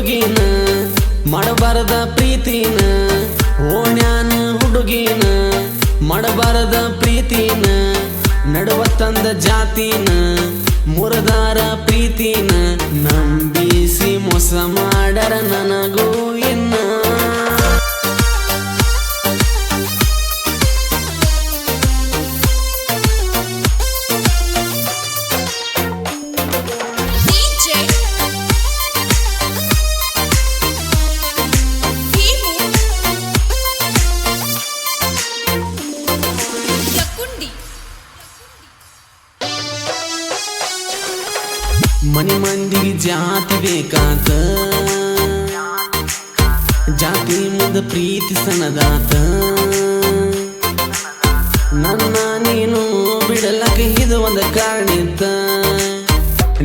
ಹುಡುಗಿನ ಮಾಡಬಾರದ ಪ್ರೀತಿನ ಓಣ್ಯಾನ ಹುಡುಗಿನ ಮಾಡಬಾರದ ಪ್ರೀತಿನ ನಡುವ ತಂದ ಜಾತಿನ ಮುರದಾರ ಪ್ರೀತಿನ ನಂಬಿಸಿ ಮೋಸ ಮಾಡರ ನನಗೂ ಇನ್ನ ಮನಿ ಮಂದಿಗೆ ಜಾತಿ ಬೇಕಾತ ಜಾತಿ ಮುಂದ ಪ್ರೀತಿ ಸನದಾತ ನನ್ನ ನೀನು ಬಿಡಲಕ ಇದು ಒಂದು ಕಾರಣ ಇತ್ತ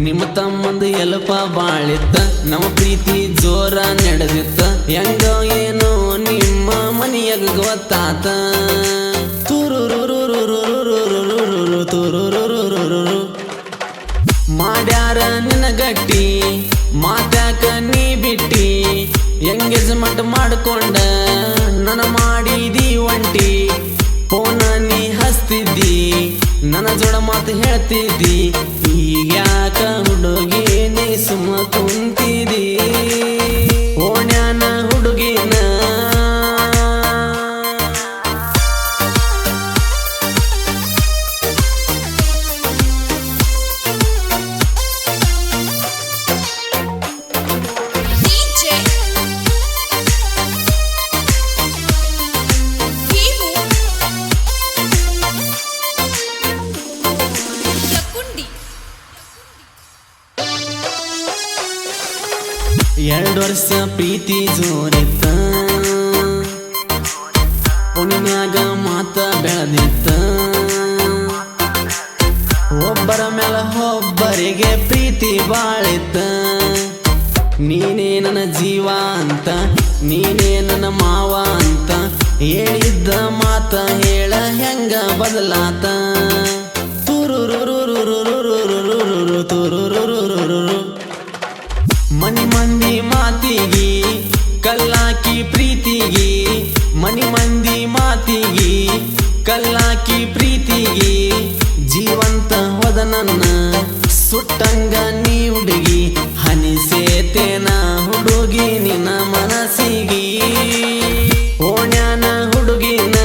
ನಿಮ್ಮ ತಮ್ಮಂದು ಎಲಪ ಬಾಳಿತ್ತ ನಮ್ಮ ಪ್ರೀತಿ ಜೋರ ನಡೆದಿತ್ತ ಹೆಂಗೋ ಏನೋ ನಿಮ್ಮ ಮನೆಯಾಗ ಗೊತ್ತಾತ ಮಾಡ್ಯಾರ ನಿನ್ನ ಗಟ್ಟಿ ಮಾತಾಕ ನೀ ಬಿಟ್ಟಿ ಎಂಗೇಜ್ಮೆಂಟ್ ಮಾಡ್ಕೊಂಡ ನನ್ನ ಮಾಡಿದಿ ಒಂಟಿ ಫೋನ ನೀ ಹಸ್ತಿದ್ದಿ ನನ್ನ ಜೋಡ ಮಾತು ಹೇಳ್ತಿದ್ದಿ ಈಗ ಯಾಕ ಹುಡುಗಿ ನೀ ಸುಮ್ಮ ಕುಂತಿದಿ ಓಣ್ಯಾನ ಹುಡುಗಿನ ಎರಡು ವರ್ಷ ಪ್ರೀತಿ ಜೋರಿತ್ತ ಫೋನಿನ್ಯಾಗ ಮಾತ ಬೆಳೆದಿತ್ತ ಒಬ್ಬರ ಮೇಲೆ ಒಬ್ಬರಿಗೆ ಪ್ರೀತಿ ಬಾಳಿತ್ತ ನೀನೇ ನನ್ನ ಜೀವ ಅಂತ ನೀನೇ ನನ್ನ ಮಾವ ಅಂತ ಹೇಳಿದ್ದ ಮಾತ ಹೇಳ ಹೆಂಗ ಬದಲಾತ ಮನಿ ಮಂದಿ ಮಾತಿಗಿ ಕಲ್ಲಾಕಿ ಪ್ರೀತಿಗಿ ಮನಿ ಮಂದಿ ಮಾತಿಗಿ ಕಲ್ಲಾಕಿ ಪ್ರೀತಿಗಿ ಜೀವಂತ ಹೋದ ನನ್ನ ಸುಟ್ಟಂಗ ನೀ ಹುಡುಗಿ ಹನಿಸೇತೇನ ಹುಡುಗಿ ನಿನ್ನ ಮನಸ್ಸಿಗಿ ಓಣ್ಯಾನ ಹುಡುಗಿನ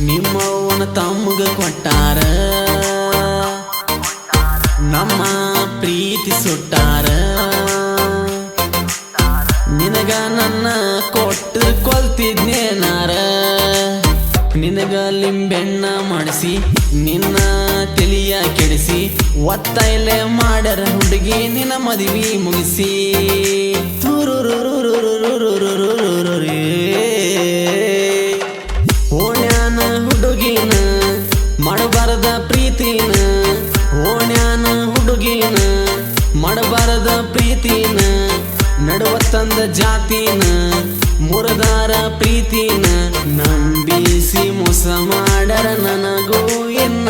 ನಿಮ್ಮವನ ತಮ್ಮಗ ಕೊಟ್ಟಾರ ನಮ್ಮ ಪ್ರೀತಿ ಸುಟ್ಟಾರ ನಿನಗ ನನ್ನ ಕೊಟ್ಟು ಕೊಲ್ತಿದ್ನೇನಾರ ನಿನಗ ಲಿಂಬೆಣ್ಣ ಮಾಡಿಸಿ ನಿನ್ನ ತಿಳಿಯ ಕೆಡಿಸಿ ಒತ್ತಾಯಲೆ ಮಾಡ್ಯಾರ ಹುಡುಗಿ ನಿನ್ನ ಮದುವೆ ಮುಗಿಸಿ ಓಣ್ಯಾನ ಹುಡುಗಿನ ಮಾಡಬಾರದ ಪ್ರೀತಿನ ಓಣ್ಯಾನ ಹುಡುಗಿನ ಮಾಡಬಾರದ ಪ್ರೀತಿನ ನಡುವ ತಂದ ಜಾತಿನ ಮುರದಾರ ಪ್ರೀತಿನ ನಂಬಿಸಿ ಮೋಸ ಮಾಡರ ನನಗೂ ಎನ್ನ